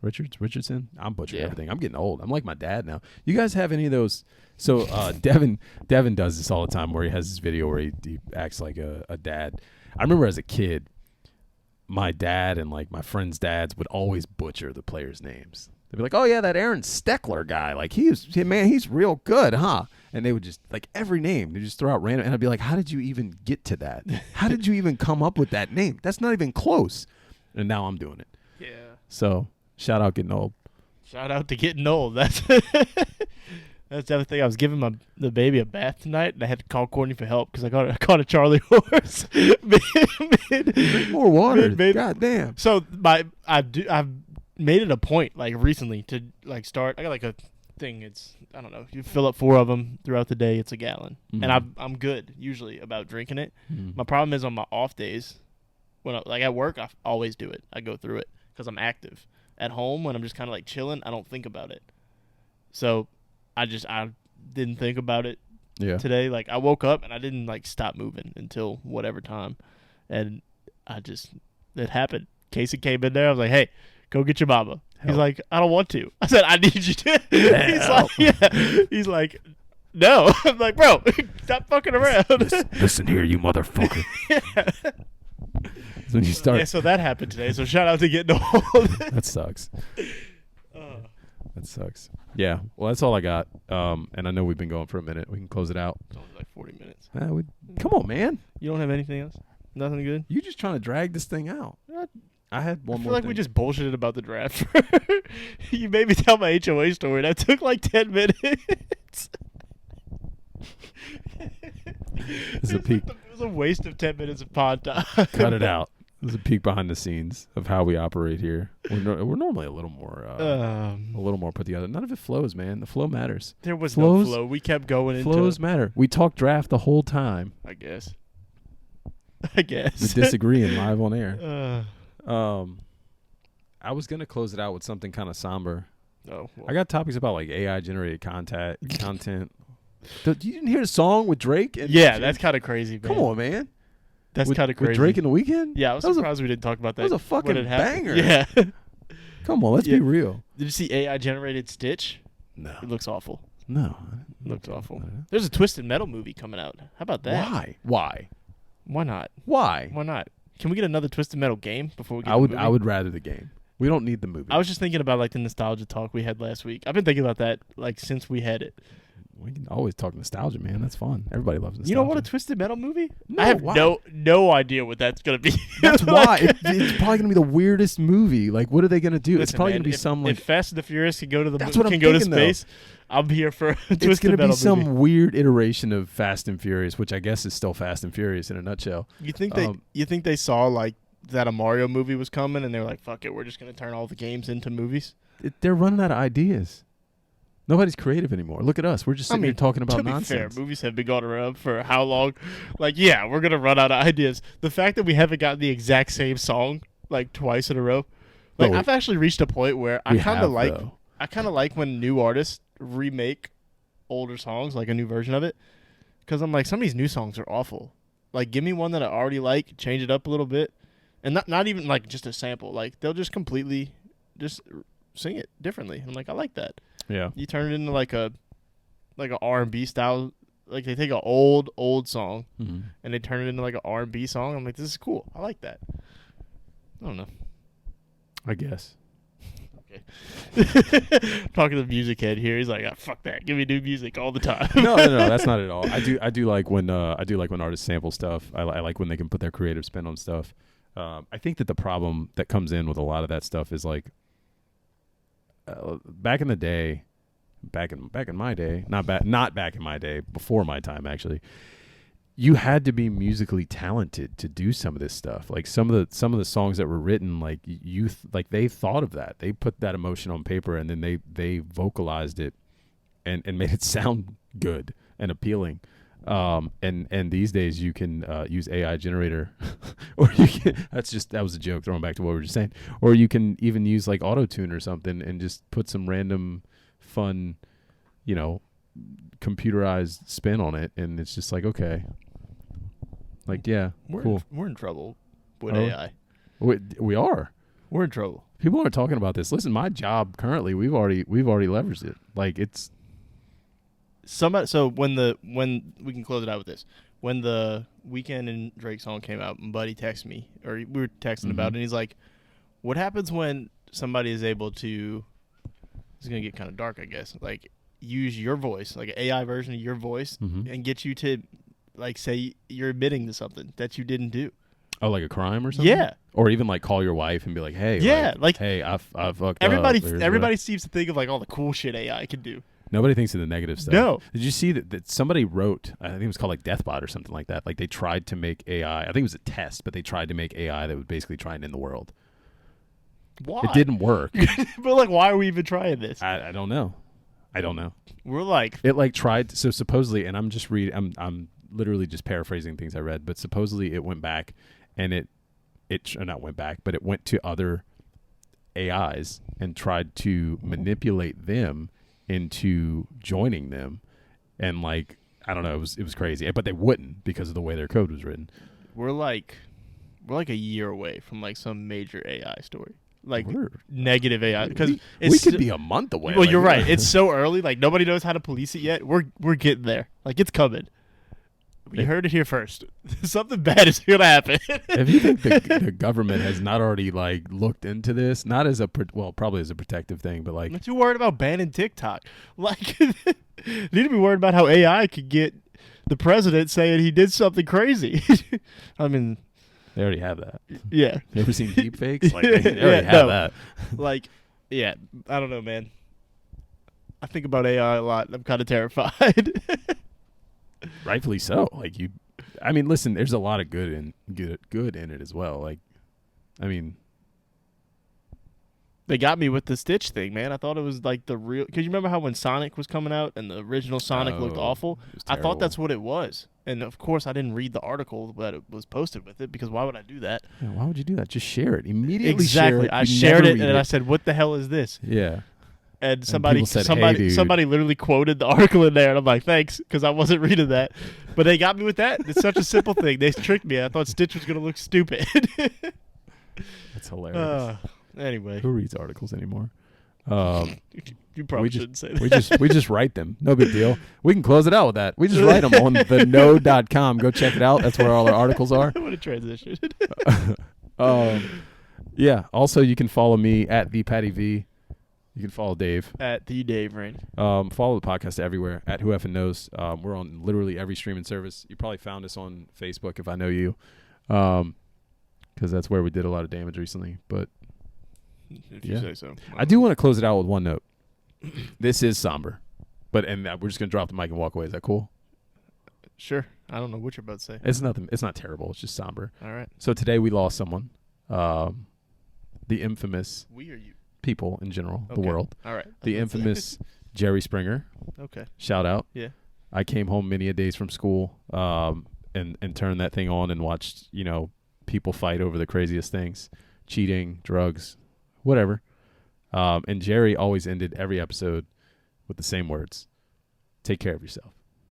S1: I'm butchering everything. I'm getting old. I'm like my dad now. You guys have any of those? So Devin does this all the time, where he has this video where he acts like a dad. I remember as a kid, my dad and like my friends' dads would always butcher the players' names. They'd be like, "Oh yeah, that Aaron Steckler guy. Like he's real good, huh?" And they would just like every name they just throw out random. And I'd be like, "How did you even get to that? How did you even come up with that name? That's not even close." And now I'm doing it.
S2: Yeah.
S1: So shout out getting old.
S2: Shout out to getting old. That's the other thing. I was giving the baby a bath tonight, and I had to call Courtney for help because I caught a Charlie horse.
S1: Drink more water. God damn.
S2: So I've made it a point like recently to like start. I got like a thing. It's I don't know. You fill up 4 of them throughout the day. It's a gallon, and I'm good usually about drinking it. My problem is on my off days when like at work I always do it. I go through it because I'm active. At home when I'm just kind of like chilling, I don't think about it. So I didn't think about it today. Like I woke up and I didn't like stop moving until whatever time, and it happened. Casey came in there. I was like, "Hey, go get your mama." He's like, "I don't want to." I said, "I need you to." He's like, "Yeah." He's like, "No." I'm like, "Bro, stop fucking around."
S1: Listen here, you motherfucker.
S2: Yeah.
S1: When you start.
S2: Yeah, so that happened today. So shout out to getting old.
S1: That sucks. That sucks. Yeah. Well, that's all I got. And I know we've been going for a minute. We can close it out.
S2: It's only like 40 minutes.
S1: Come on, man.
S2: You don't have anything else? Nothing good?
S1: You just trying to drag this thing out. I had one more.
S2: I feel like
S1: thing.
S2: we just bullshitted about the draft. You made me tell my HOA story. That took like 10 minutes.
S1: It's a peek.
S2: It was a waste of 10 minutes of pod time.
S1: Cut it out. This is a peek behind the scenes of how we operate here. We're normally a little more put together. None of it flows, man. The flow matters.
S2: There was no flow. We kept going into
S1: flows matter. We talked draft the whole time.
S2: I guess.
S1: We disagreeing live on air. I was gonna close it out with something kind of somber.
S2: Oh, well.
S1: I got topics about like AI generated content. You didn't hear the song with Drake?
S2: Yeah, that's kind of crazy, man.
S1: Come on, man.
S2: That's kind of crazy.
S1: With Drake in the Weeknd?
S2: Yeah, I was surprised we didn't talk about that.
S1: That was a fucking banger.
S2: Yeah.
S1: Come on, let's be real.
S2: Did you see AI generated Stitch?
S1: No.
S2: It looks awful.
S1: No.
S2: It looks awful. There's a Twisted Metal movie coming out. How about that?
S1: Why?
S2: Why not?
S1: Why?
S2: Why not? Can we get another Twisted Metal game before we get
S1: the movie? I would rather the game. We don't need the movie.
S2: I was just thinking about like the nostalgia talk we had last week. I've been thinking about that like since we had it.
S1: We can always talk nostalgia, man. That's fun. Everybody loves nostalgia.
S2: You don't want a Twisted Metal movie?
S1: No,
S2: I have
S1: why?
S2: no idea what that's gonna be.
S1: That's why it's probably gonna be the weirdest movie. Like, what are they gonna do?
S2: Listen,
S1: it's probably
S2: man,
S1: gonna be some like
S2: if Fast and the Furious can go to
S1: to
S2: space. I'm here for a Twisted Metal.
S1: It's gonna be some
S2: movie.
S1: weird iteration of Fast and Furious, which I guess is still Fast and Furious in a nutshell.
S2: You think they saw like that a Mario movie was coming and they were like, "Fuck it, we're just gonna turn all the games into movies."
S1: They're running out of ideas. Nobody's creative anymore. Look at us. We're just sitting here talking about nonsense.
S2: To be fair, movies have been going around for how long? Like, yeah, we're going to run out of ideas. The fact that we haven't gotten the exact same song, like, twice in a row. Like, I've actually reached a point where I kind of like when new artists remake older songs, like a new version of it. Because I'm like, some of these new songs are awful. Like, give me one that I already like, change it up a little bit. And not even, like, just a sample. Like, they'll just completely just sing it differently. I'm like, I like that.
S1: Yeah.
S2: You turn it into like a R&B style. Like they take an old song and they turn it into like an R&B song. I'm like, this is cool. I like that. I don't know.
S1: I guess.
S2: Okay. Talking to the music head here. He's like, fuck that. Give me new music all the time.
S1: No, that's not at all. I do like when artists sample stuff. I like when they can put their creative spin on stuff. I think that the problem that comes in with a lot of that stuff is like back in the day, back in my day, not back in my day, before my time actually, you had to be musically talented to do some of this stuff. Like some of the songs that were written, like like they thought of that. They put that emotion on paper and then they vocalized it and made it sound good and appealing. And these days you can use AI generator, or you can, that was a joke throwing back to what we were just saying, or you can even use like auto-tune or something and just put some random fun, computerized spin on it, and it's just like, okay, like, yeah, cool.
S2: We're in trouble with AI.
S1: We are.
S2: We're in trouble.
S1: People aren't talking about this. Listen, my job currently, we've already leveraged it. Like it's.
S2: So when we can close it out with this, when the Weeknd and Drake song came out, my buddy texted me, or we were texting about it, and he's like, "What happens when somebody is able to?" It's gonna get kind of dark, I guess. Like use your voice, like an AI version of your voice, and get you to, like, say you're admitting to something that you didn't do.
S1: Oh, like a crime or something?
S2: Yeah.
S1: Or even like call your wife and be like, "Hey, hey, I fucked
S2: everybody,
S1: up."
S2: Everybody seems to think of like all the cool shit AI can do.
S1: Nobody thinks of the negative stuff.
S2: No.
S1: Did you see that somebody wrote, I think it was called like Deathbot or something like that. Like they tried to make AI, I think it was a test, but they tried to make AI that would basically try and end the world.
S2: Why?
S1: It didn't work.
S2: But like, why are we even trying this?
S1: I don't know.
S2: We're like,
S1: it like tried, so supposedly, and I'm literally just paraphrasing things I read, but supposedly it went back and it not went back, but it went to other AIs and tried to manipulate them into joining them, and like, I don't know, it was crazy, but they wouldn't because of the way their code was written.
S2: We're like a year away from like some major AI story, like negative AI, because
S1: we could be a month away.
S2: Well, like, you're right. It's so early. Like nobody knows how to police it yet. We're getting there. Like it's coming. You heard it here first. Something bad is going to happen.
S1: If you think the government has not already like looked into this, not as probably as a protective thing, but like,
S2: I'm not too worried about banning TikTok. Like, you need to be worried about how AI could get the president saying he did something crazy. I mean,
S1: they already have that.
S2: Yeah.
S1: You ever seen deepfakes? Like they already have that.
S2: Like, yeah, I don't know, man. I think about AI a lot, and I'm kind of terrified.
S1: Rightfully so. Like I mean, listen, there's a lot of good in it as well. Like, I mean,
S2: they got me with the Stitch thing, man. I thought it was like the real, because you remember how when Sonic was coming out and the original Sonic looked awful? I thought that's what it was. And of course, I didn't read the article that it was posted with it, because why would I do that?
S1: Yeah, why would you do that? Just share it immediately.
S2: Exactly.
S1: Share it.
S2: I shared it and I said, "What the hell is this?"
S1: Yeah.
S2: And somebody
S1: said, "Hey,
S2: somebody literally quoted the article in there, and I'm like, "Thanks," because I wasn't reading that. But they got me with that. It's such a simple thing. They tricked me. I thought Stitch was gonna look stupid.
S1: That's hilarious.
S2: Anyway,
S1: who reads articles anymore?
S2: You probably shouldn't say that.
S1: We just write them. No big deal. We can close it out with that. We just write them on thenode.com. Go check it out. That's where all our articles are.
S2: What a transition.
S1: Yeah. Also, you can follow me at the Patty V. You can follow Dave
S2: at the Dave Rain.
S1: Follow the podcast everywhere at Who Effing Knows. We're on literally every streaming service. You probably found us on Facebook if I know you, because that's where we did a lot of damage recently. But
S2: if you say so.
S1: I do want to close it out with one note. This is somber, but we're just gonna drop the mic and walk away. Is that cool?
S2: Sure. I don't know what you're about to say.
S1: It's nothing. It's not terrible. It's just somber.
S2: All right.
S1: So today we lost someone. The infamous.
S2: We or you?
S1: People in general,
S2: okay.
S1: The world.
S2: All right.
S1: The infamous Jerry Springer.
S2: Okay.
S1: Shout out.
S2: Yeah.
S1: I came home many a days from school, and turned that thing on and watched, people fight over the craziest things, cheating, drugs, whatever. And Jerry always ended every episode with the same words: "Take care of yourself."